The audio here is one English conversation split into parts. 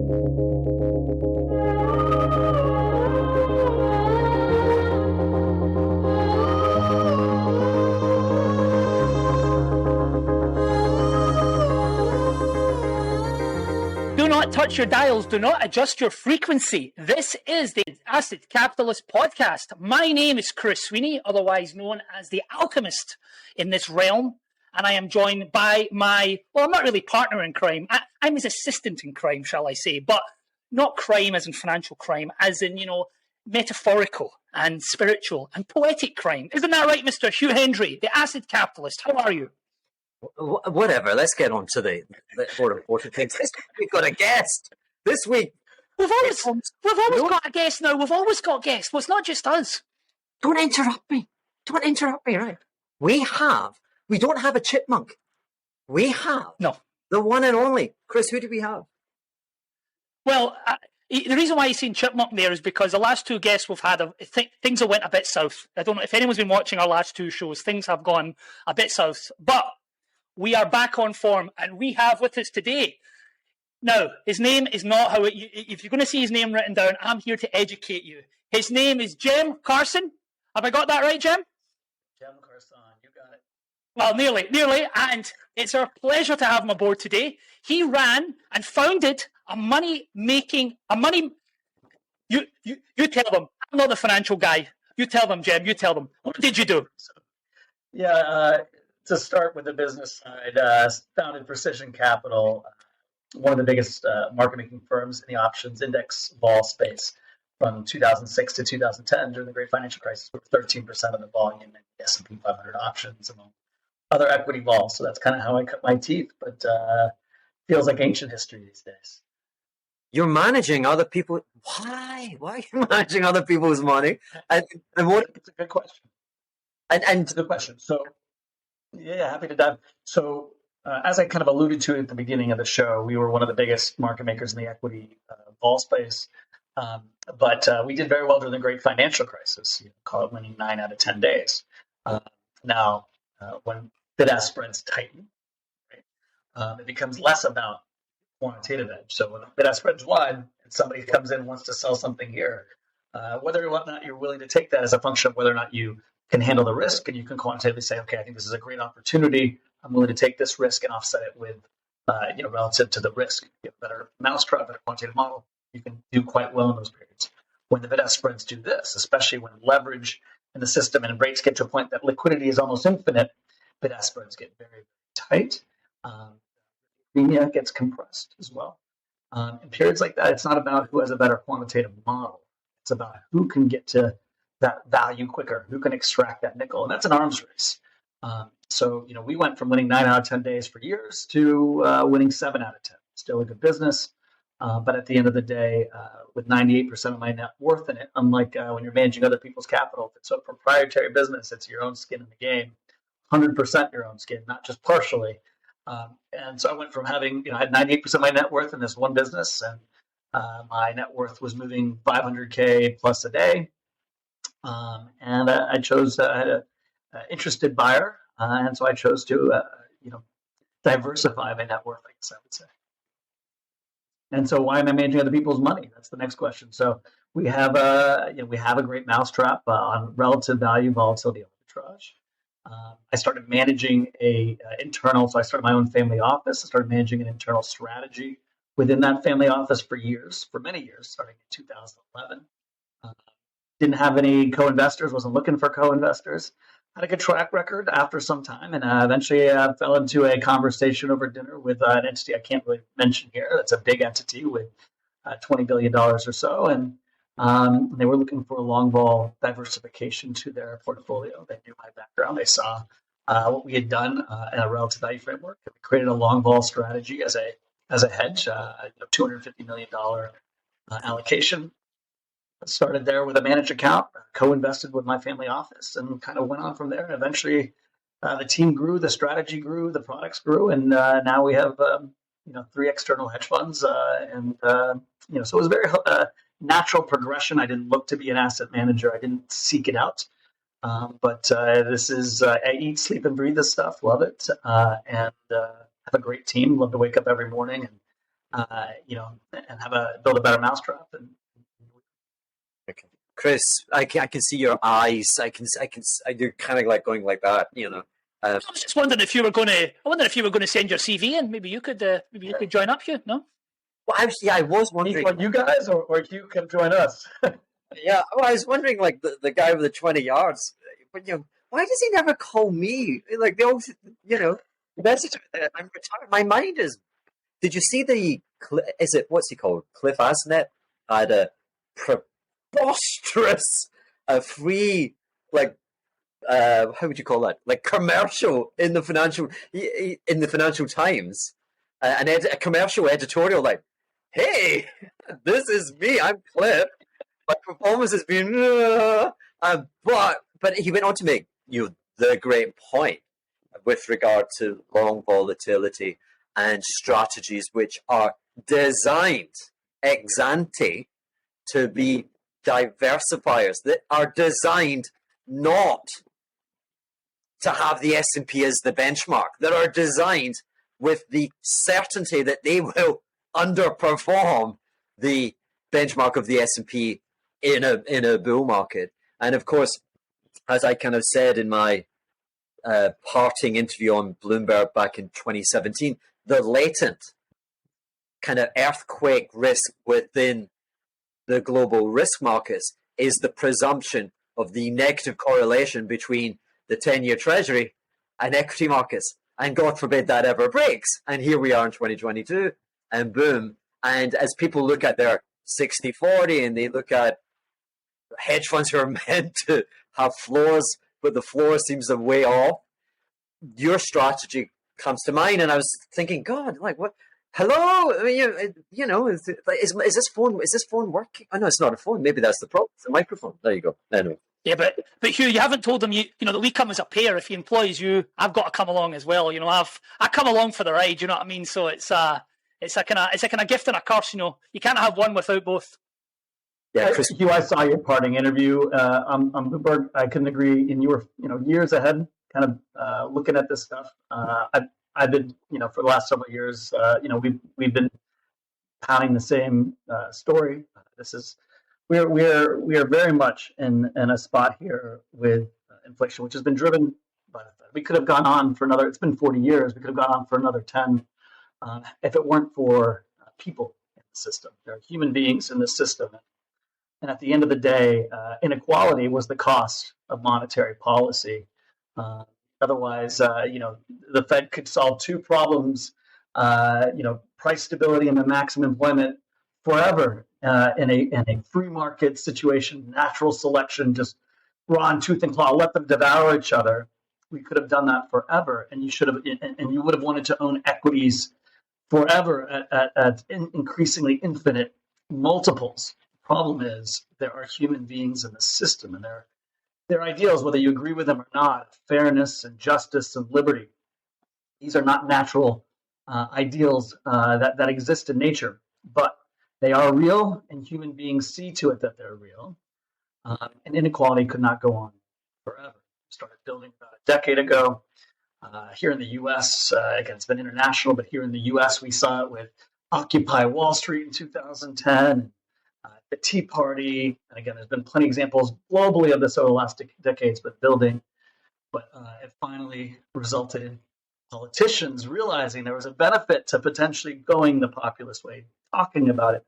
Do not touch your dials. Do not adjust your frequency. This is the Asset Capitalist Podcast. My name is Chris Sweeney, otherwise known as the Alchemist in this realm. And I am joined by I'm not really partner in crime. I'm his assistant in crime, shall I say. But not crime as in financial crime, as in, metaphorical and spiritual and poetic crime. Isn't that right, Mr. Hugh Hendry, the Asset Capitalist? How are you? Whatever. Let's get on to the more important things. This week we've got a guest. This week we've always got a guest now. We've always got guests. Well, it's not just us. Don't interrupt me. Right? We don't have a chipmunk. We have the one and only Chris. Who do we have? Well, the reason why you've seen chipmunk there is because the last two guests we've had, things have went a bit south. I don't know if anyone's been watching our last two shows. Things have gone a bit south, but we are back on form, and we have with us today. Now, his name is not how if you're going to see his name written down, I'm here to educate you. His name is Cem Karsan. Have I got that right, Cem? Cem Karsan, you got it. Well, nearly, and it's our pleasure to have him aboard today. He ran and founded you tell them. I'm not the financial guy. You tell them, Cem, you tell them. What did you do? To start with the business side, founded Precision Capital, one of the biggest market-making firms in the options index vol space from 2006 to 2010 during the Great Financial Crisis. We were 13% of the volume in the S&P 500 options among other equity vols. So that's kind of how I cut my teeth, but feels like ancient history these days. You're managing other people. Why? Why are you managing other people's money? And what? It's a good question. And it's a good question. So. Yeah, happy to dive. So, as I kind of alluded to at the beginning of the show, we were one of the biggest market makers in the equity vol space. But we did very well during the Great Financial Crisis, call it winning 9 out of 10 days. Now, when bid-ask spreads tighten, right, it becomes less about quantitative edge. So when bid-ask spreads wide and somebody comes in and wants to sell something here, whether or not you're willing to take that is a function of whether or not you can handle the risk, and you can quantitatively say, okay, I think this is a great opportunity. I'm willing to take this risk and offset it with, relative to the risk. You have a better mousetrap, better quantitative model. You can do quite well in those periods. When the bid-ask spreads do this, especially when leverage in the system and rates get to a point that liquidity is almost infinite, bid-ask spreads get very, very tight. Premium gets compressed as well. In periods like that, it's not about who has a better quantitative model. It's about who can get to that value quicker, who can extract that nickel. And that's an arms race. So we went from winning 9 out of 10 days for years to winning 7 out of 10. Still a good business. But at the end of the day, with 98% of my net worth in it, unlike when you're managing other people's capital, if it's a proprietary business, it's your own skin in the game, 100% your own skin, not just partially. And so I went from having, I had 98% of my net worth in this one business, and my net worth was moving 500K plus a day. And I chose, I had an interested buyer, and so I chose to, diversify my net worth, I guess I would say. And so why am I managing other people's money? That's the next question. So we have a great mousetrap on relative value volatility arbitrage. I started managing so I started my own family office. I started managing an internal strategy within that family office for many years, starting in 2011. Didn't have any co-investors, wasn't looking for co-investors. Had a good track record after some time, and eventually fell into a conversation over dinner with an entity I can't really mention here. That's a big entity with $20 billion or so, and they were looking for a long vol diversification to their portfolio. They knew my background. They saw what we had done in a relative value framework. We created a long vol strategy as a hedge, a $250 million allocation. Started there with a managed account, co-invested with my family office, and kind of went on from there. And eventually, the team grew, the strategy grew, the products grew, and now we have 3 external hedge funds. So it was a very natural progression. I didn't look to be an asset manager. I didn't seek it out. But this is I eat, sleep, and breathe this stuff. Love it, and have a great team. Love to wake up every morning and and build a better mousetrap. Okay. Chris, I can see your eyes. You're kind of like going like that, I was just wondering if you were going to send your CV in. Maybe you could join up, Hugh. No. Well, I was wondering. What, you guys, or you can join us? Yeah, well, I was wondering, like the guy with the 20 yards. But why does he never call me? Like they always, message. I'm retired. My mind is. Did you see what's he called? Cliff Asnet had a preposterous, free, like, how would you call that? Like commercial in the Financial Times, a commercial editorial like, "Hey, this is me. I'm Cliff. My performance has been, but he went on to make the great point with regard to long volatility and strategies which are designed ex ante to be diversifiers, that are designed not to have the S&P as the benchmark, that are designed with the certainty that they will underperform the benchmark of the S&P in a bull market." And of course, as I kind of said in my parting interview on Bloomberg back in 2017, the latent kind of earthquake risk within the global risk markets is the presumption of the negative correlation between the 10-year treasury and equity markets. And God forbid that ever breaks. And here we are in 2022, and boom. And as people look at their 60-40 and they look at hedge funds who are meant to have floors, but the floor seems a way off, your strategy comes to mind. And I was thinking, God, like, what? Hello, I mean, is this phone working? Oh no, it's not a phone. Maybe that's the problem. It's a microphone. There you go. Anyway. Yeah, but Hugh, you haven't told them that we come as a pair. If he employs you, I've got to come along as well. I come along for the ride. You know what I mean? So it's a kind of gift and a curse. You can't have one without both. Yeah, Hugh, I saw your parting interview on Bloomberg. I couldn't agree. And you were years ahead, kind of looking at this stuff. I've been for the last several years. We've been pounding the same story. We are very much in a spot here with inflation, which has been driven by the Fed. We could have gone on for another. It's been 40 years. We could have gone on for another 10 if it weren't for people in the system. There are human beings in the system, and at the end of the day, inequality was the cost of monetary policy. Otherwise, the Fed could solve two problems: price stability and the maximum employment forever. In a free market situation, natural selection, just raw and tooth and claw, let them devour each other. We could have done that forever, and you would have wanted to own equities forever at increasingly infinite multiples. The problem is there are human beings in the system, and their ideals, whether you agree with them or not, fairness and justice and liberty, these are not natural ideals that exist in nature, but they are real, and human beings see to it that they're real. And inequality could not go on forever. We started building about a decade ago. Here in the U.S., again, it's been international, but here in the U.S., we saw it with Occupy Wall Street in 2010, the Tea Party. And again, there's been plenty of examples globally of this over the last decades, but building. But it finally resulted in politicians realizing there was a benefit to potentially going the populist way, talking about it.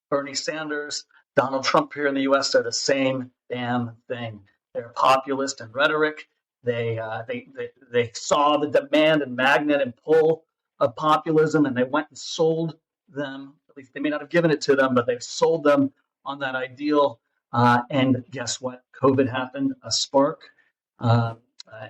Bernie Sanders, Donald Trump here in the U.S. are the same damn thing. They're populist in rhetoric. They saw the demand and magnet and pull of populism, and they went and sold them. At least they may not have given it to them, but they've sold them on that ideal. And guess what? COVID happened, a spark, and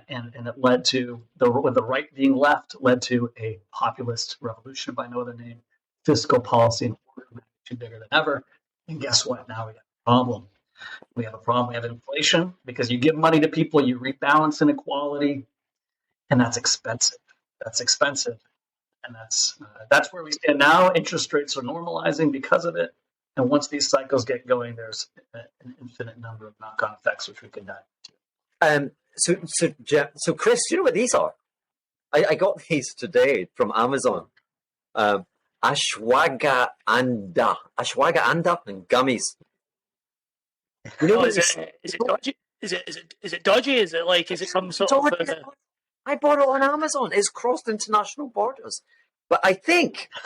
it led to with the right being left, led to a populist revolution by no other name, fiscal policy and order of magnitude bigger than ever. And guess what? Now we got a problem. We have a problem. We have inflation because you give money to people, you rebalance inequality, and that's expensive. That's expensive, and that's where we stand now. Interest rates are normalizing because of it, and once these cycles get going, there's an infinite number of knock-on effects which we can dive into. So Chris, do you know what these are? I got these today from Amazon. Ashwagandha and gummies. You know Oh, what is it dodgy? Is it dodgy? Is it like is it some sort of? I bought it on Amazon. It's crossed international borders. But I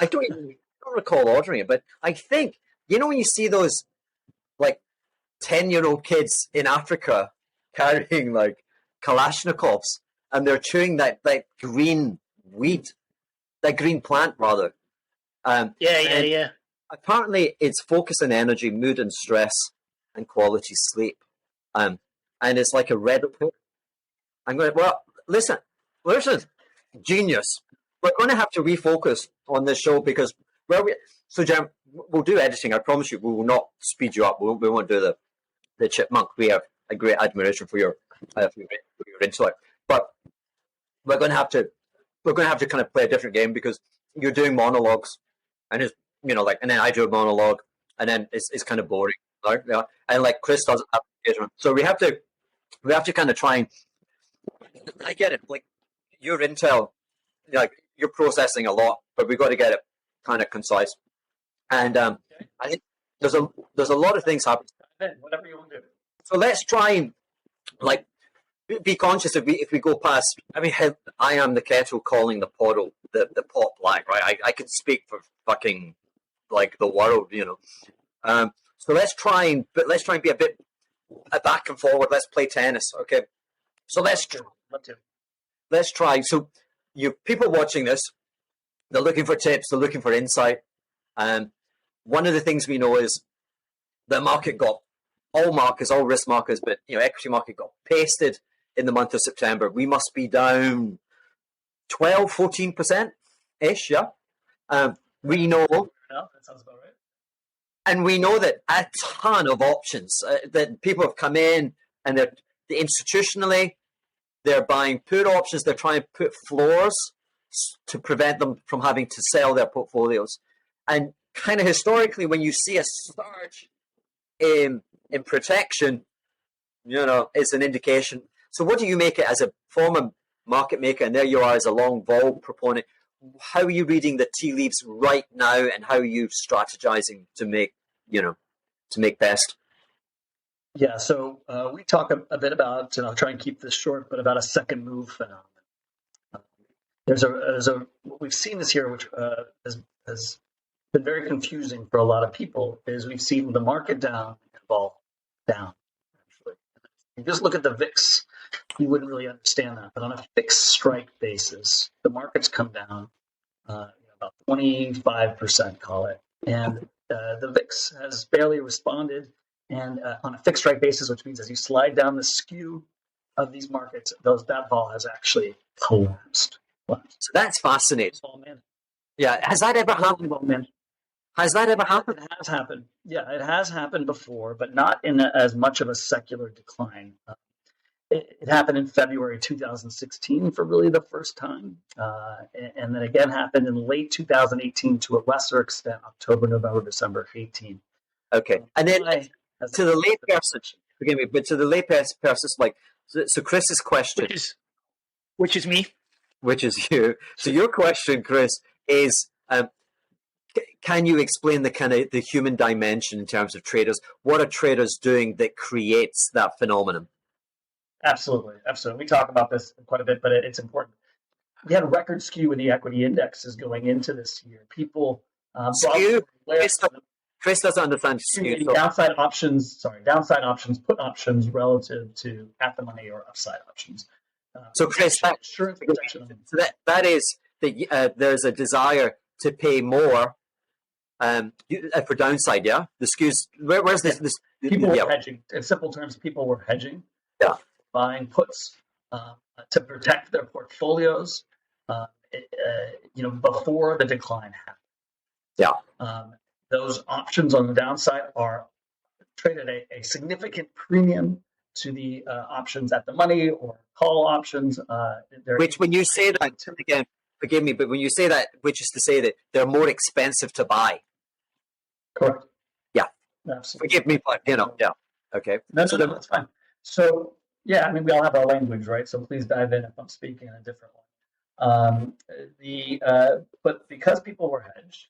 don't recall ordering it, but I think, when you see those like 10-year-old kids in Africa carrying like Kalashnikovs and they're chewing that green weed, that green plant rather. Yeah. Apparently it's focus and energy, mood and stress, and quality sleep. And it's like a red pill. I'm going, well, listen, genius. We're going to have to refocus on this show because, Jem, we'll do editing. I promise you, we will not speed you up. We won't do the chipmunk. We have a great admiration for your intellect. But we're going to have to kind of play a different game because you're doing monologues and it's, and then I do a monologue and then it's kind of boring. Right? Yeah. And like Chris doesn't have engagement. So we have to kind of try and, I get it. Like your intel, like you're processing a lot, but we've got to get it kind of concise. And I think there's a lot of things happening. Whatever you want to do. So let's try and like be conscious if we go past. I mean, I am the kettle calling the pot black, right? I can speak for fucking like the world, So let's try and be a bit back and forward. Let's play tennis, okay? So let's try. So you people watching this, they're looking for tips, they're looking for insight. One of the things we know is the market got all risk markers, but equity market got pasted in the month of September. We must be down 12, 14% ish, yeah. We know that sounds about right. And we know that a ton of options that people have come in and they're institutionally, they're buying put options. They're trying to put floors to prevent them from having to sell their portfolios. And kind of historically, when you see a surge in protection, it's an indication. So what do you make it as a former market maker? And there you are as a long vol proponent. How are you reading the tea leaves right now, and how are you strategizing to make best? Yeah, so we talk a bit about, and I'll try and keep this short, but about a second move phenomenon. We've seen this here, which has been very confusing for a lot of people. Is we've seen the market down and vol down. Actually, if you just look at the VIX, you wouldn't really understand that. But on a fixed strike basis, the market's come down about 25%, call it, and the VIX has barely responded. And on a fixed strike basis, which means as you slide down the skew of these markets, that vol has actually collapsed. So that's fascinating. Yeah, has that ever happened? Has that ever happened? It has happened. Yeah, it has happened before, but not in as much of a secular decline. It happened in February 2016 for really the first time, and then again happened in late 2018 to a lesser extent, October, November, December 18. Okay, and then to the lay person, forgive me, but to the lay person, like so, Chris's question, which is me, which is you. So your question, Chris, is. Can you explain the human dimension in terms of traders? What are traders doing that creates that phenomenon? Absolutely. We talk about this quite a bit, but it's important. We had a record skew in the equity indexes going into this year. People skew. Chris doesn't understand skew. Downside options, put options relative to at the money or upside options. So Chris, that is that there's a desire to pay more. For downside, yeah. The skews. Where's this? People were hedging. In simple terms, people were hedging. Yeah. Buying puts to protect their portfolios. Before the decline happened. Yeah. Those options on the downside are traded a significant premium to the options at the money or call options. Which, when you say that, again, forgive me, but when you say that, which is to say that they're more expensive to buy. Correct. Yeah. Absolutely. Forgive me, but yeah. Okay. No, that's fine. So yeah, I mean, we all have our language, right? So please dive in if I'm speaking in a different one. But because people were hedged,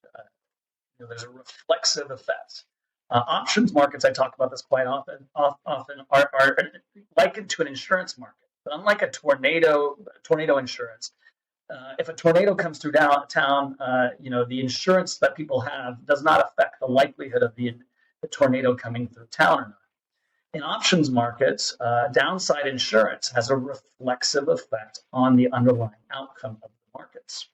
there's a reflexive effect. Options markets, I talk about this quite often are likened to an insurance market. But unlike a tornado insurance, if a tornado comes through downtown, the insurance that people have does not affect the likelihood of the tornado coming through town or not. In options markets, downside insurance has a reflexive effect on the underlying outcome of the markets.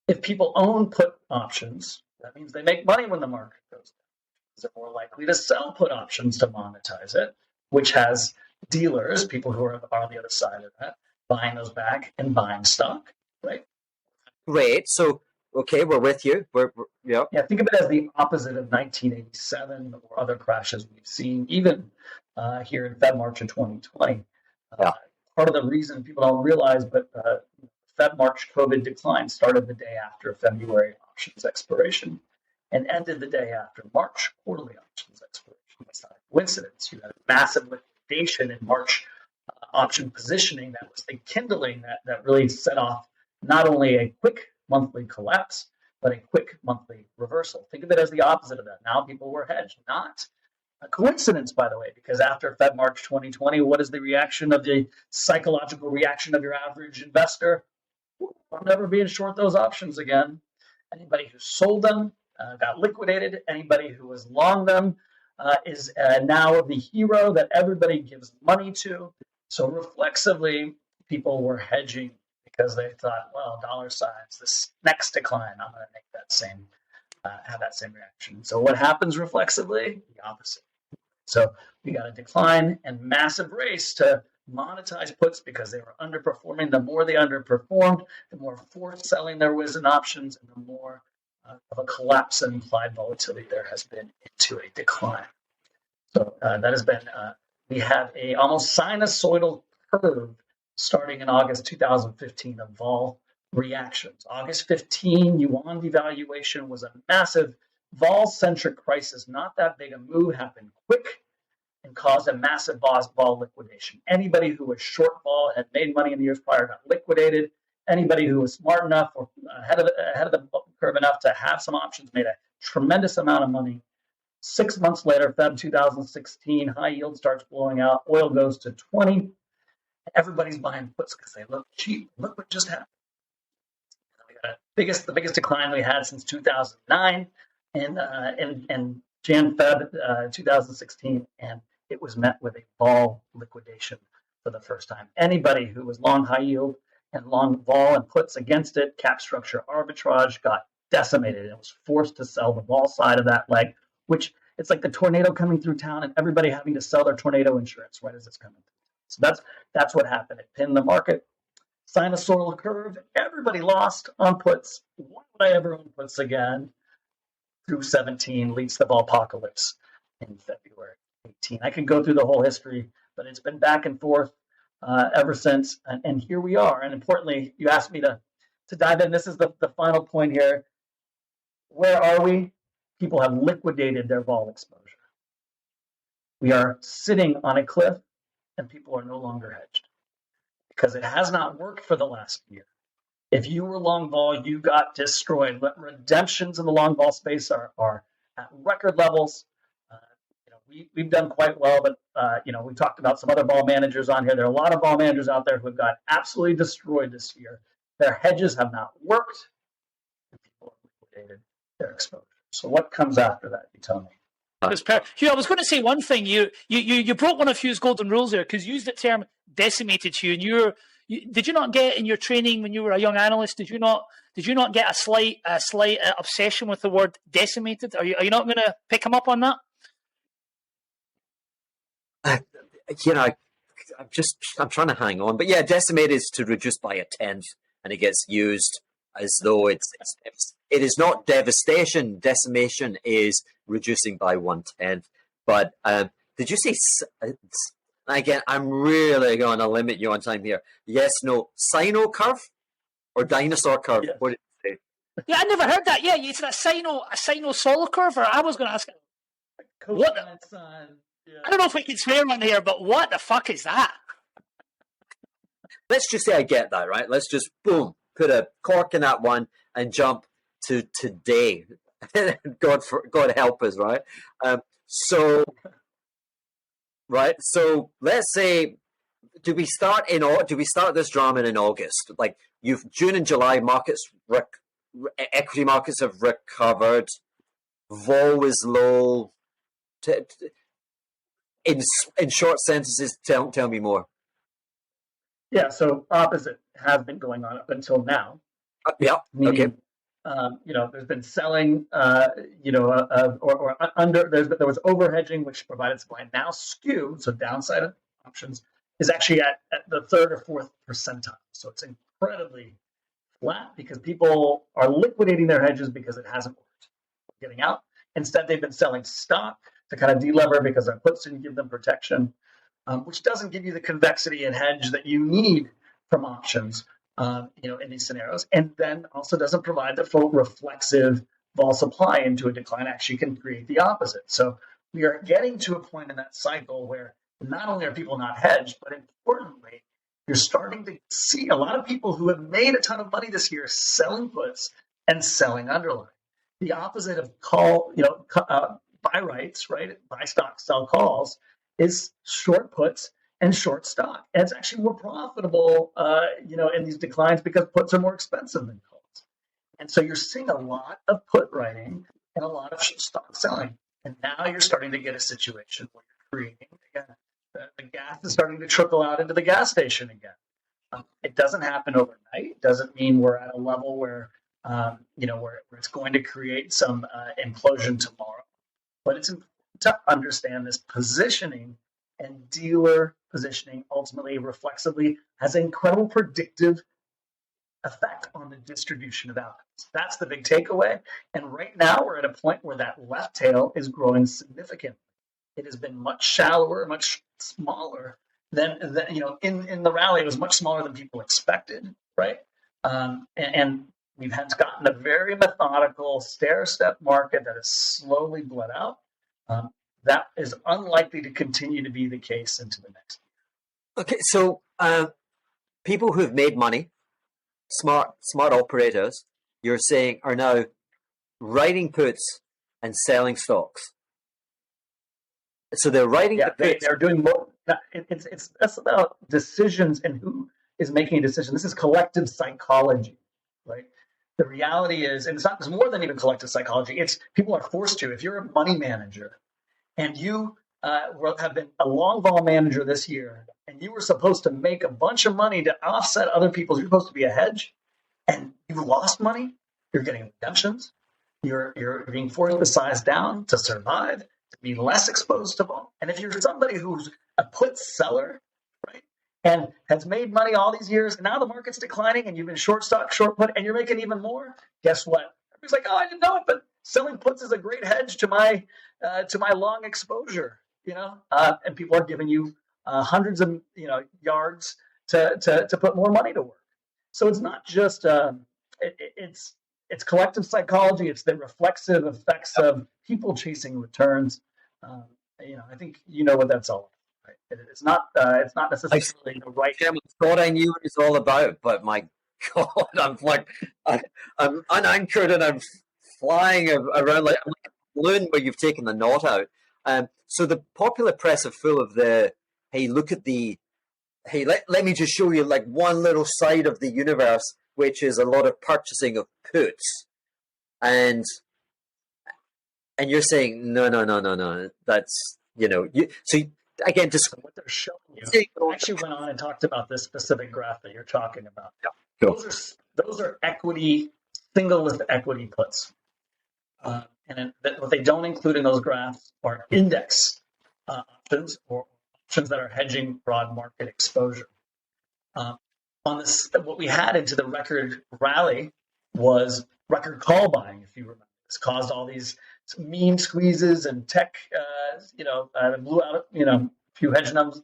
If people own put options, that means they make money when the market goes down. They're more likely to sell put options to monetize it, which has dealers, people who are on the other side of that, buying those back and buying stock, right? Great. So, okay, we're with you. Yeah. Think of it as the opposite of 1987 or other crashes we've seen, even here in Fed March of 2020. Part of the reason people don't realize, but Fed March COVID decline started the day after February options expiration and ended the day after March quarterly options expiration. That's not a coincidence. You had a massive liquidation in March option positioning that was the kindling that really set off not only a quick monthly collapse, but a quick monthly reversal. Think of it as the opposite of that. Now people were hedged, not a coincidence, by the way, because after Fed March 2020, what is the reaction of the psychological reaction of your average investor? I'm never being short those options again. Anybody who sold them got liquidated. Anybody who was long them is now the hero that everybody gives money to. So reflexively, people were hedging because they thought, well, dollar signs, this next decline, I'm going to make that same, have that same reaction. So what happens reflexively? The opposite. So we got a decline and massive race to monetize puts because they were underperforming. The more they underperformed, the more forced selling there was in options, and the more of a collapse in implied volatility there has been into a decline. So that has been, we have a almost sinusoidal curve starting in August 2015 of vol reactions. August 15, yuan devaluation was a massive vol-centric crisis. Not that big a move, happened quick and caused a massive vol liquidation. Anybody who was short vol had made money in the years prior got liquidated. Anybody who was smart enough or ahead of the curve enough to have some options made a tremendous amount of money. 6 months later, Feb 2016, high yield starts blowing out. Oil goes to 20. Everybody's buying puts because they look cheap. Look what just happened. We got the biggest decline we had since 2009 in Jan-Feb 2016, and it was met with a vol liquidation for the first time. Anybody who was long high yield and long vol and puts against it, cap structure arbitrage, got decimated and was forced to sell the vol side of that leg, which it's like the tornado coming through town and everybody having to sell their tornado insurance right as it's coming through. So that's what happened. It pinned the market. Sinusoidal curve. Everybody lost on puts. Why would I ever own puts again? Through 17 leads to the apocalypse in February 18. I can go through the whole history, but it's been back and forth ever since. And here we are. And importantly, you asked me to dive in. This is the final point here. Where are we? People have liquidated their vol exposure. We are sitting on a cliff, and people are no longer hedged because it has not worked for the last year. If you were long vol, you got destroyed. Redemptions in the long vol space are at record levels. We've done quite well, but we talked about some other vol managers on here. There are a lot of vol managers out there who have got absolutely destroyed this year. Their hedges have not worked, and people have liquidated their exposure. So what comes after that? You tell me. Hugh, I was going to say one thing. You broke one of Hugh's golden rules there because you used the term decimated, Hugh. And did you not get in your training when you were a young analyst? Did you not get a slight obsession with the word decimated? Are you not going to pick him up on that? I'm trying to hang on, but yeah, decimated is to reduce by a tenth, and it gets used as though it is not devastation. Decimation is reducing by 1/10. But did you say, again, I'm really going to limit you on time here. Yes, no, sino curve or dinosaur curve? Yes. What did you say? Yeah, I never heard that. Yeah, you said a sinusoidal curve, or I was going to ask, what? I don't know if we can swear on here, but what the fuck is that? let's just say I get that, right? Let's just, boom, put a cork in that one and jump to today. God help us, right? So let's say, do we start this drama in August? Like, June and July equity markets have recovered. Vol is low. In short sentences, tell me more. Yeah, so opposite has been going on up until now. Yeah. Meaning, okay. There's been selling, or under. There was over hedging, which provided supply. Now skew, so downside of options is actually at the third or fourth percentile. So it's incredibly flat because people are liquidating their hedges because it hasn't worked. Getting out. Instead, they've been selling stock to kind of delever because their puts didn't give them protection, which doesn't give you the convexity and hedge that you need from options, in these scenarios, and then also doesn't provide the full reflexive vol supply into a decline. Actually, can create the opposite. So we are getting to a point in that cycle where not only are people not hedged, but importantly, you're starting to see a lot of people who have made a ton of money this year selling puts and selling underlying. The opposite of buy rights, right? Buy stock, sell calls, is short puts and short stock. And it's actually more profitable, in these declines because puts are more expensive than calls. And so you're seeing a lot of put writing and a lot of stock selling. And now you're starting to get a situation where you're creating, again, the gas is starting to trickle out into the gas station again. It doesn't happen overnight. It doesn't mean we're at a level where where it's going to create some implosion tomorrow. But it's important to understand this positioning, and dealer positioning ultimately reflexively has an incredible predictive effect on the distribution of outcomes. That's the big takeaway. And right now we're at a point where that left tail is growing significantly. It has been much shallower, much smaller than in the rally. It was much smaller than people expected, right? And we've gotten a very methodical stair-step market that has slowly bled out. That is unlikely to continue to be the case into the next year. Okay, so people who have made money, smart operators, you're saying, are now writing puts and selling stocks. So they're writing the puts. They're doing more. That's about decisions and who is making a decision. This is collective psychology, right? The reality is, and it's more than even collective psychology. It's people are forced to. If you're a money manager and you have been a long vol manager this year, and you were supposed to make a bunch of money to offset other people's, you're supposed to be a hedge, and you lost money, you're getting redemptions, you're being forced to size down to survive, to be less exposed to vol. And if you're somebody who's a put seller, right, and has made money all these years, and now the market's declining, and you've been short stock, short put, and you're making even more, guess what? Everybody's like, oh, I didn't know it, but selling puts is a great hedge to my long exposure, and people are giving you hundreds of yards to put more money to work. So it's not just it's collective psychology. It's the reflexive effects of people chasing returns. I think what that's all about. Right? It's not necessarily the right. I thought I knew what it's all about, but my God, I'm unanchored and I'm flying around like a balloon where you've taken the knot out. So the popular press are full of let me just show you like one little side of the universe, which is a lot of purchasing of puts, and you're saying no. That's so again, just what they're showing you. I actually went on and talked about this specific graph that you're talking about. Yeah, cool. Those are equity, single list equity puts. And what they don't include in those graphs are index options or options that are hedging broad market exposure. On this, what we had into the record rally was record call buying, if you remember. This caused all these meme squeezes and tech, blew out, a few hedge funds.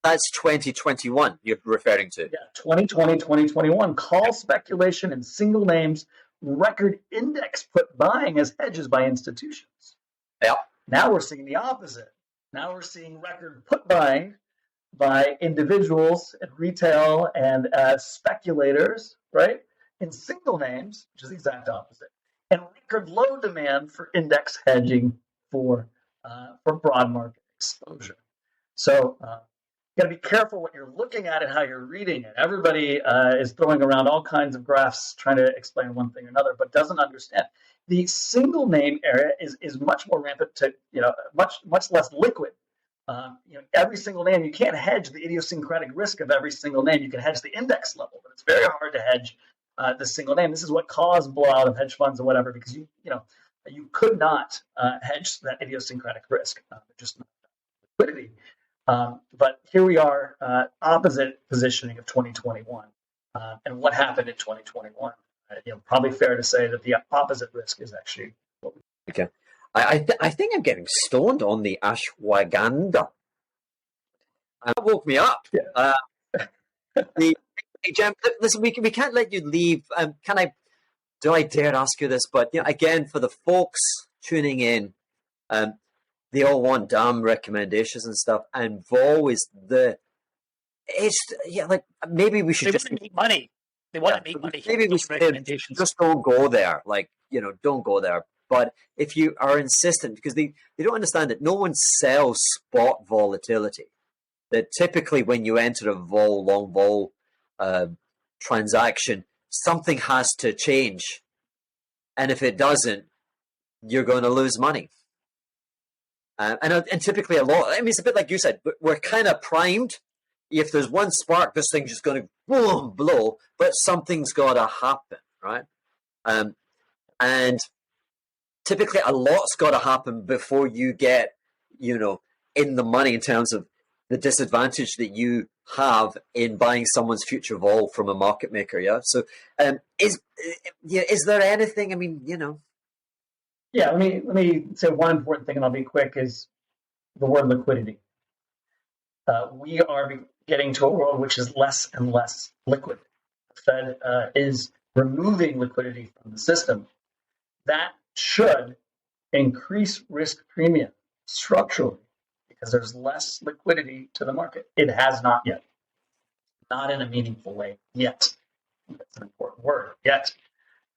That's 2021 you're referring to. Yeah, 2020, 2021. Call speculation in single names, record index put buying as hedges by institutions. Yeah. Now we're seeing the opposite. Now we're seeing record put buying by individuals and retail and speculators, right, in single names, which is the exact opposite, and record low demand for index hedging for broad market exposure. So you got to be careful what you're looking at and how you're reading it. Everybody is throwing around all kinds of graphs trying to explain one thing or another, but doesn't understand. The single name area is much more rampant to, much less liquid. Every single name, you can't hedge the idiosyncratic risk of every single name. You can hedge the index level, but it's very hard to hedge the single name. This is what caused blowout of hedge funds or whatever, because you could not hedge that idiosyncratic risk, just not liquidity. But here we are, opposite positioning of 2021, and what happened in 2021. Probably fair to say that the opposite risk is actually what we. Okay. I think I'm getting stoned on the ashwagandha. That woke me up. Yeah. Hey, Cem, listen, we can't let you leave. Do I dare ask you this? But again, for the folks tuning in, they all want damn recommendations and stuff, and Vol is maybe we should just make money. They want to make money. Maybe we should just don't go there. Don't go there. But if you are insistent, because they don't understand that no one sells spot volatility. That typically when you enter a long vol transaction, something has to change. And if it doesn't, you're going to lose money. And typically it's a bit like you said, we're kind of primed. If there's one spark, this thing's just going to boom, blow, but something's got to happen, right? And typically a lot's got to happen before you get, in the money in terms of the disadvantage that you have in buying someone's future vol from a market maker. Yeah. So, is there anything? Yeah. Let me say one important thing, and I'll be quick. Is the word liquidity. We are getting to a world which is less and less liquid. The Fed is removing liquidity from the system. That should increase risk premium structurally because there's less liquidity to the market. It has not yet. Not in a meaningful way yet. That's an important word, yet.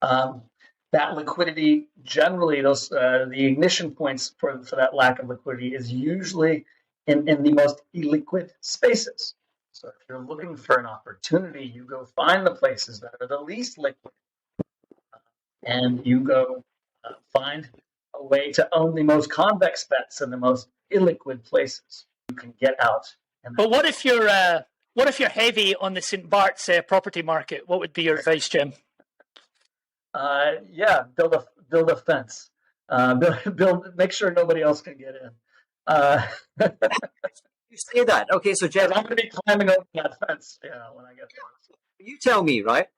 That liquidity, generally, the ignition points for that lack of liquidity is usually in the most illiquid spaces. So if you're looking for an opportunity, you go find the places that are the least liquid. And you go find a way to own the most convex bets in the most illiquid places. You can get out. But what if you're heavy on the St. Bart's property market? What would be your advice, Jim? Build a fence. Make sure nobody else can get in. You say that, okay? So, Jeff, I'm going to be climbing over that fence. When I get there. You tell me, right?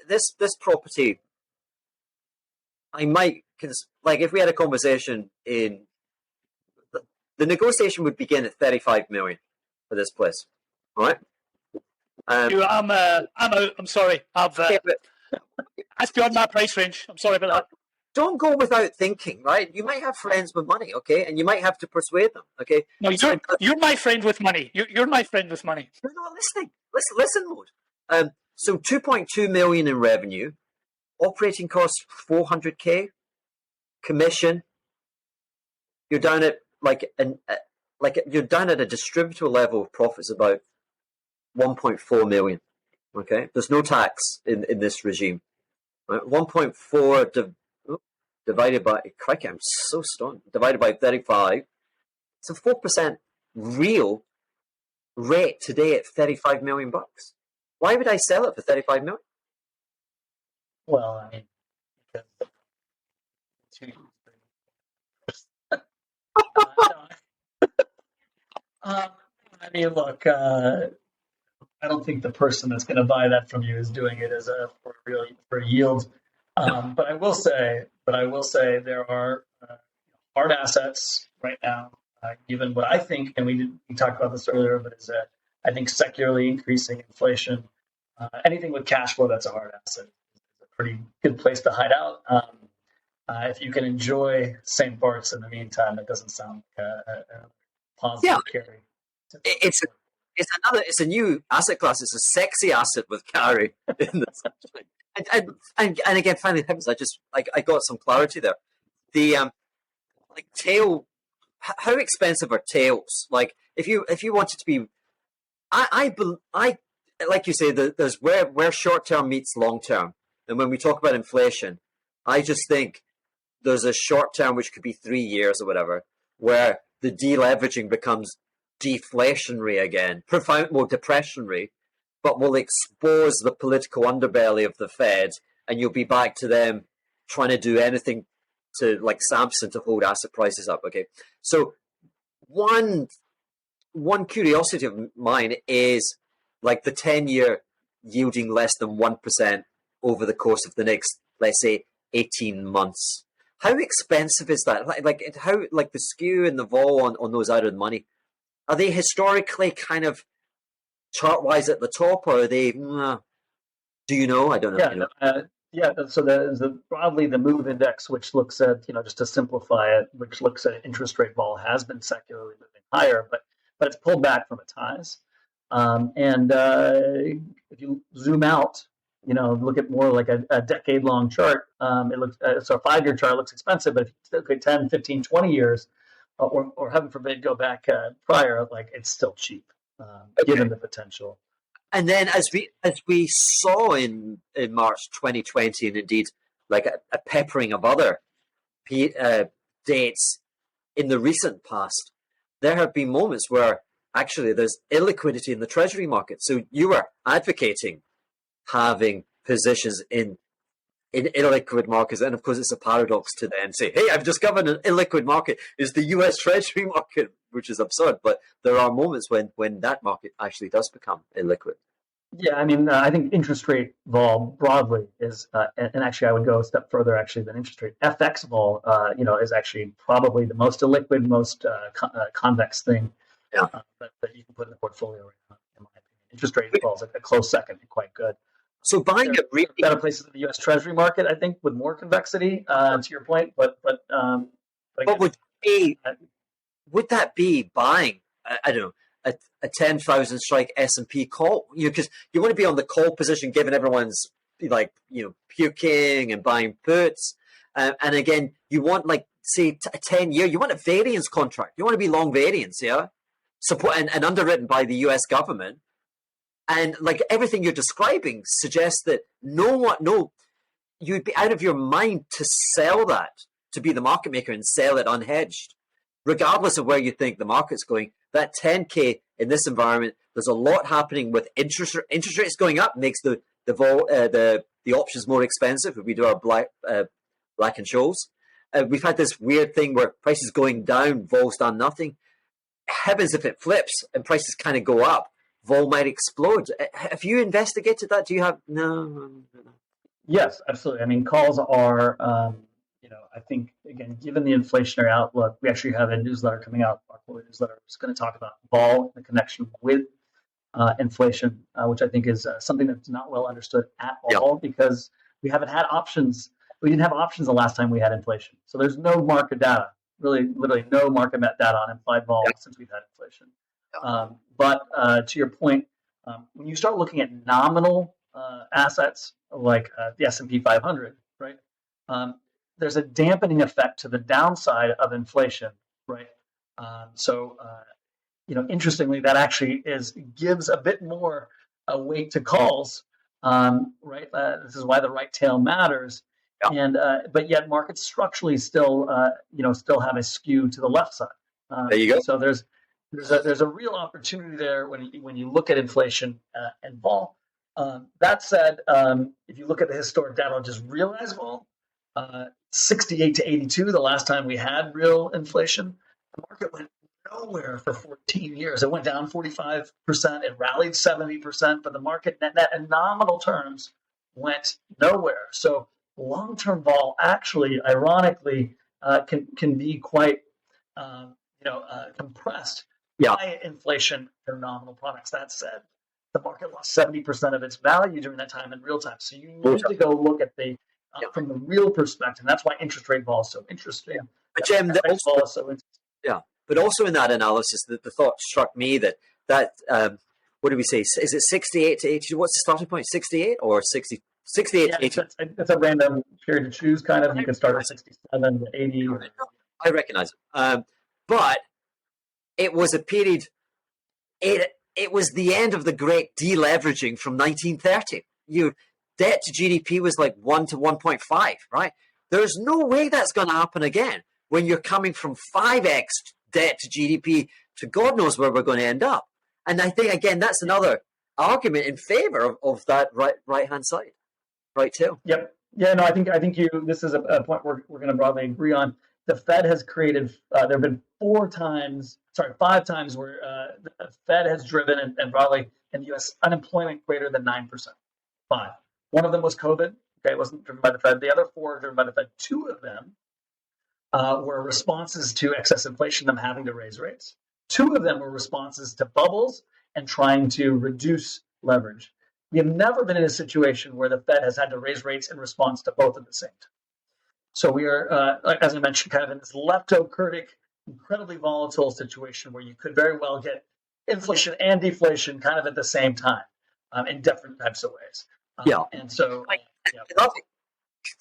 This property, I might, if we had a conversation the negotiation would begin at 35 million for this place, all right? I'm out. I'm sorry. That's beyond my price range. I'm sorry about that. Don't go without thinking, right? You might have friends with money, okay, and you might have to persuade them, okay. No, you're my friend with money. You're my friend with money. You're not listening. Listen, Lord. So 2.2 million in revenue, operating costs 400k, commission. You're down at you're down at a distributor level of profits about 1.4 million. Okay, there's no tax in this regime. Right? 1.4 divided by, crikey, I'm so stoned. Divided by 35, it's a 4% real rate today at 35 million bucks. Why would I sell it for 35 million? Well, I mean, look, I don't think the person that's going to buy that from you is doing it for yield. But I will say there are hard assets right now, given what I think, and we talked about this earlier, but is I think secularly increasing inflation. Anything with cash flow that's a hard asset is a pretty good place to hide out. If you can enjoy St. Bart's in the meantime, it doesn't sound like a positive carry. it's a new asset class. It's a sexy asset with carry in this. And again, finally, I got some clarity there. The like tail, how expensive are tails? Like if you wanted to be, I like you say, there's where short term meets long term, and when we talk about inflation, I just think there's a short term which could be 3 years or whatever, where the deleveraging becomes deflationary again, profound, more depressionary, but will expose the political underbelly of the Fed, and you'll be back to them trying to do anything to, like Samson, to hold asset prices up. Okay, so one curiosity of mine is like the 10-year yielding less than 1% over the course of the next, let's say, 18 months. How expensive is that? Like how, like the skew and the vol on those out of the money, are they historically kind of chart-wise at the top, or are they? Do you know? I don't know. Yeah, So there's broadly the Move Index, which looks at, just to simplify it, which looks at interest rate vol, has been secularly moving higher, but it's pulled back from its highs. And if you zoom out, look at more like a decade-long chart, it looks, so a 5-year chart looks expensive, but if you look at 10, 15, 20 years, or heaven forbid, go back prior, like it's still cheap, given the potential. And then as we saw in March 2020, and indeed like a peppering of other dates in the recent past, there have been moments where actually there's illiquidity in the treasury market. So you were advocating having positions in illiquid markets, and of course it's a paradox to then say, hey, I've discovered an illiquid market is the US Treasury market, which is absurd, but there are moments when that market actually does become illiquid. Yeah, I mean, I think interest rate vol broadly is, and actually I would go a step further actually than interest rate. FX vol, is actually probably the most illiquid, most convex thing that you can put in the portfolio right now, in my opinion. Interest rate vol is a close second and quite good. So buying there are better places in the U.S. Treasury market, I think, with more convexity. To your point, but again, would that be buying? I don't know, a 10,000 strike S&P call? Because you want to be on the call position, given everyone's puking and buying puts, and again, you want like say a 10-year. You want a variance contract. You want to be long variance, support and underwritten by the U.S. government. And like everything you're describing suggests that you'd be out of your mind to sell that, to be the market maker and sell it unhedged, regardless of where you think the market's going. That 10K in this environment, there's a lot happening with interest rates going up, makes the options more expensive. If we do our black and shoals, we've had this weird thing where prices going down, vol's done nothing. Heavens, if it flips and prices kind of go up, vol might explode. Have you investigated that? Do you have no? Yes, absolutely. I mean, calls are, I think again, given the inflationary outlook, we actually have a newsletter coming out. Our quarterly newsletter is going to talk about vol and the connection with inflation, which I think is something that's not well understood at all, because we haven't had options. We didn't have options the last time we had inflation. So there's no market data, really, literally no market data on implied vol since we've had inflation. But to your point, when you start looking at nominal assets like the S&P 500, right, there's a dampening effect to the downside of inflation, right? Interestingly, that actually gives a bit more weight to calls, right? This is why the right tail matters, but yet markets structurally still have a skew to the left side. There you go. So there's a real opportunity there when you look at inflation and vol. That said, if you look at the historic data, just realized vol, 68 to 82, the last time we had real inflation, the market went nowhere for 14 years. It went down 45%. It rallied 70%, but the market net in nominal terms went nowhere. So long-term vol actually, ironically, can be quite compressed by inflation for nominal products. That said, the market lost 70% of its value during that time in real time. So you need to go look at the from the real perspective. That's why interest rate vol is so interesting. But Cem, but also in that analysis, the thought struck me that what do we say? Is it 68 to 82? What's the starting point? 68 or 60? 68 Yeah, to 82? it's a random period to choose, kind of. You can start at 67 to 80. I recognize it. But it was a period, it was the end of the great deleveraging from 1930. Your debt to GDP was like 1 to 1.5, right? There's no way that's going to happen again when you're coming from 5x debt to GDP to God knows where we're going to end up. And I think, again, that's another argument in favor of that right-hand side, right tail. Yep. Yeah, no, I think this is a point we're going to broadly agree on. The Fed has created, there have been 5 times where the Fed has driven, and broadly in the U.S., unemployment greater than 9%. 5. One of them was COVID. Okay, it wasn't driven by the Fed. The other 4 are driven by the Fed. 2 of them were responses to excess inflation, them having to raise rates. 2 of them were responses to bubbles and trying to reduce leverage. We have never been in a situation where the Fed has had to raise rates in response to both at the same time. So we are, as I mentioned, kind of in this leptocurtic, incredibly volatile situation where you could very well get inflation and deflation kind of at the same time in different types of ways. And so,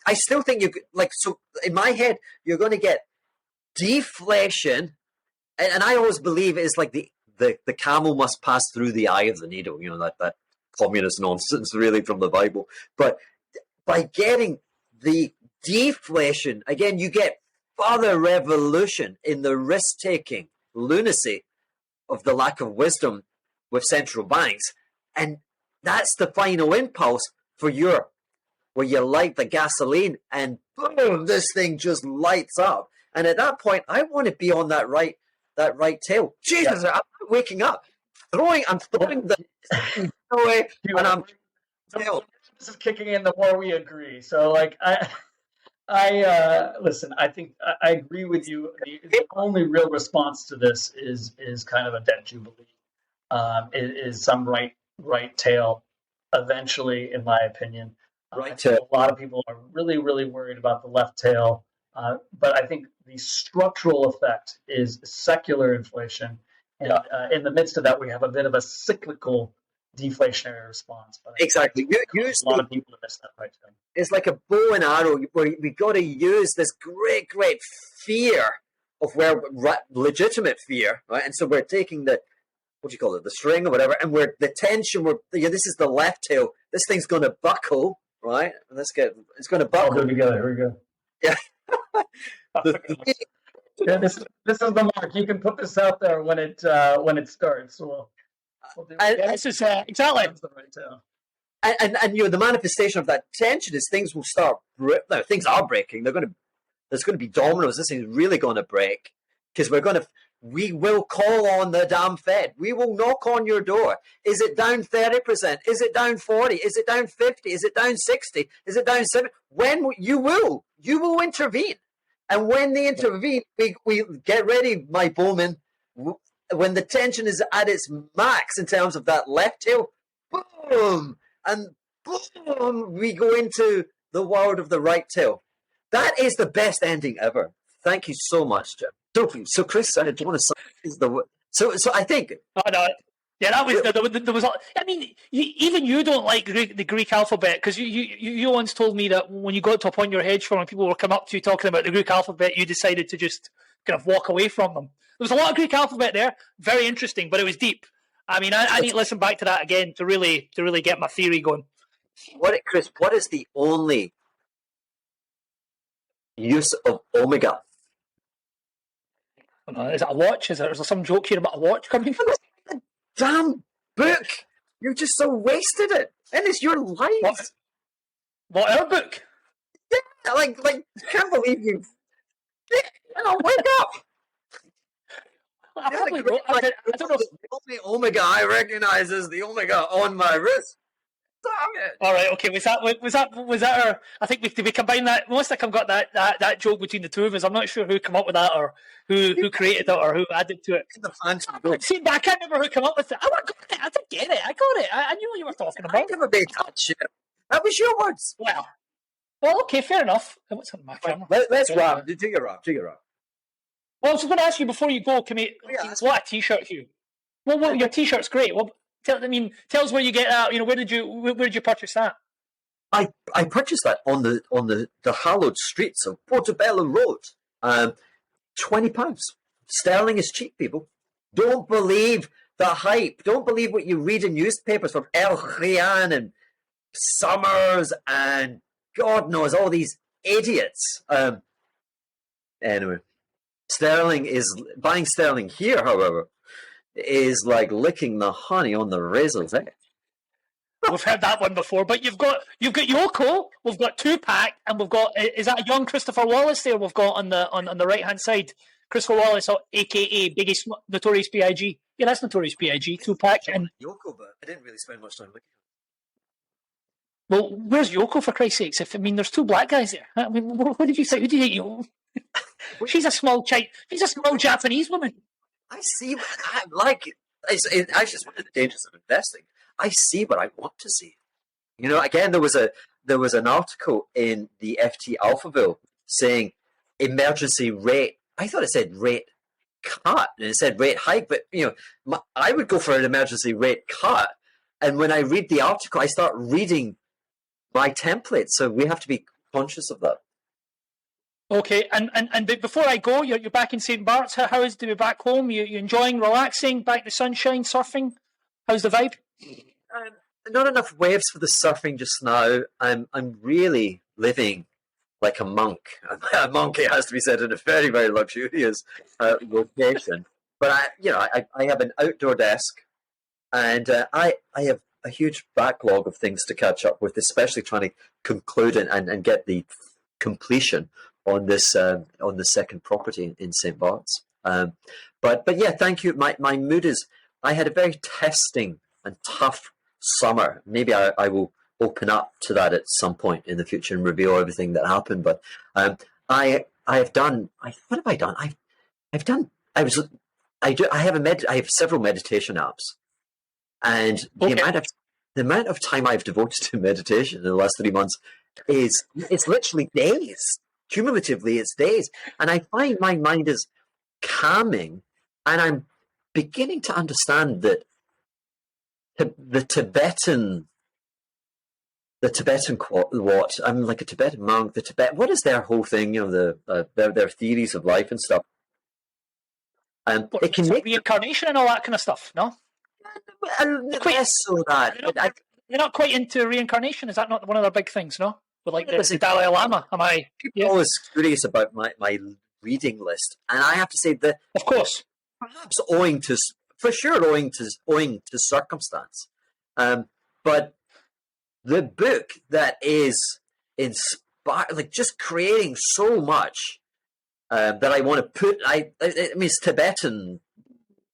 I still think so in my head, you're going to get deflation. And I always believe it's like the camel must pass through the eye of the needle, that communist nonsense really from the Bible. But by getting the deflation, again, you get further revolution in the risk-taking lunacy of the lack of wisdom with central banks. And that's the final impulse for Europe, where you light the gasoline and boom, this thing just lights up. And at that point, I want to be on that right tail. Jesus, I'm waking up. I'm throwing the away, and I'm tail. This is kicking in the more we agree. So, I listen. I think I agree with you. The only real response to this is kind of a debt jubilee. It is some right tail eventually, in my opinion. Right tail. A lot of people are really, really worried about the left tail. But I think the structural effect is secular inflation. And in the midst of that, we have a bit of a cyclical deflationary response. But exactly. A lot of people have missed that right tail. It's like a bow and arrow where we got to use this great fear of where legitimate fear, right? And so we're taking the string or whatever, and the tension. This is the left tail. This thing's going to buckle, right? And it's going to buckle. All good together. Here we go. Yeah. This is the mark. You can put this out there when it starts. So this is exactly. The right tail. And the manifestation of that tension is things will start. Things are breaking. There's going to be dominoes. This thing's really going to break because we will call on the damn Fed. We will knock on your door. Is it down 30%? Is it down 40? Is it down 50? Is it down 60? Is it down 70? When you will intervene. And when they intervene, we get ready, my Bowmen. When the tension is at its max in terms of that left tail, boom, and boom, we go into the world of the right tail. That is the best ending ever. Thank you so much, Jim. So Chris, I don't want to. So I think. Oh no. Yeah, that was there was. I mean, even you don't like the Greek alphabet because you once told me that when you got to a point in your hedge fund and people were coming up to you talking about the Greek alphabet, you decided to just kind of walk away from them. There was a lot of Greek alphabet there, very interesting, but it was deep. I mean, I need to listen back to that again to really get my theory going. Chris? What is the only use of omega? Is it a watch? Is there some joke here about a watch coming? Damn book! You just so wasted it, and it's your life. What our book? Yeah, like can't believe you. Wake up! I don't know. The only omega I recognize is the omega on my wrist. Damn it! All right, okay. Was that our? I think we combined that. Most of them got that joke between the two of us. I'm not sure who came up with that or who created it or who added to it. See, but I can't remember who came up with it. I got it. I did get it. I got it. I knew what you were talking about. I never made that shit. That was your words. Well, okay, fair enough. What's on my camera? Let's wrap. Do your wrap. Well, I was going to ask you before you go. Can we? There's a lot of t-shirts, Hugh. Well, your t-shirt's great. Well, Tell us where you get that. Where did you purchase that? I purchased that on the hallowed streets of Portobello Road. £20. Sterling is cheap, people. Don't believe the hype. Don't believe what you read in newspapers from El Rian and Summers and God knows all these idiots. Anyway, buying sterling here, however, is like licking the honey on the razor's edge. We've heard that one before, but you've got Yoko, we've got Tupac, and we've got is that a young Christopher Wallace there? We've got on the right hand side, Christopher Wallace, aka Biggie, Notorious B.I.G. Yeah, that's Notorious B.I.G. Tupac and Yoko, but I didn't really spend much time looking. Well, where's Yoko for Christ's sakes? There's two black guys there. What did you say? Who did you think? She's a small She's a small Japanese woman. I see. I like it. I just one of the dangers of investing. I see what I want to see. Again, there was an article in the FT Alphaville saying emergency rate. I thought it said rate cut, and it said rate hike. But I would go for an emergency rate cut. And when I read the article, I start reading my template. So we have to be conscious of that. Okay, and before I go, you're back in St. Bart's. How is it to be back home? You enjoying relaxing, back to sunshine, surfing? How's the vibe? Not enough waves for the surfing just now. I'm really living like a monk. A monk, it has to be said, in a very, very luxurious location. But I have an outdoor desk, and I have a huge backlog of things to catch up with, especially trying to conclude and get the completion on this on the second property in St. Bart's. But yeah, thank you. My mood is. I had a very testing and tough summer. Maybe I will open up to that at some point in the future and reveal everything that happened. But I have done. What have I done? I've done. I have several meditation apps, and okay. the amount of time I've devoted to meditation in the last 3 months it's literally days. Cumulatively, it's days, and I find my mind is calming, and I'm beginning to understand that the Tibetan what I'm like a Tibetan monk. What is their whole thing? Their theories of life and stuff. And it can make reincarnation and all that kind of stuff. No, they're not quite into reincarnation. Is that not one of their big things? No, with like the Dalai Lama. Am I? People always curious about my reading list, and I have to say that, of course, perhaps owing to circumstance, but the book that is inspired, like just creating so much that I want to put. It's Tibetan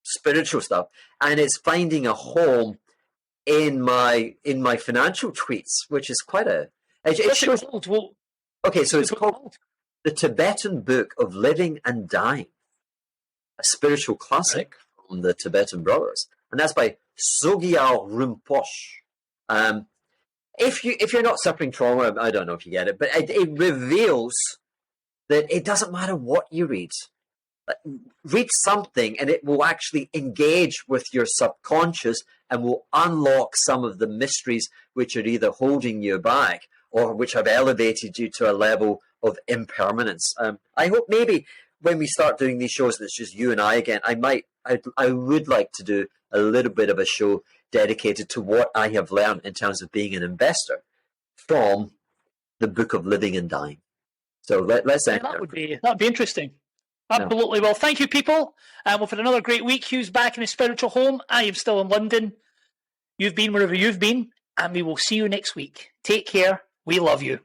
spiritual stuff, and it's finding a home in my financial tweets, which is quite a. It shows. Okay, so it's called The Tibetan Book of Living and Dying, a spiritual classic from the Tibetan Brothers, and that's by Sogyal Rinpoche. If you're not suffering trauma, I don't know if you get it, but it reveals that it doesn't matter what you read. Read something, and it will actually engage with your subconscious and will unlock some of the mysteries which are either holding you back or which have elevated you to a level of impermanence. I hope maybe when we start doing these shows, and it's just you and I again, I would like to do a little bit of a show dedicated to what I have learned in terms of being an investor from the Book of Living and Dying. So let's end there. That'd be interesting. Absolutely. Well, thank you, people. We've had another great week. Hugh's back in his spiritual home. I am still in London. You've been wherever you've been, and we will see you next week. Take care. We love you.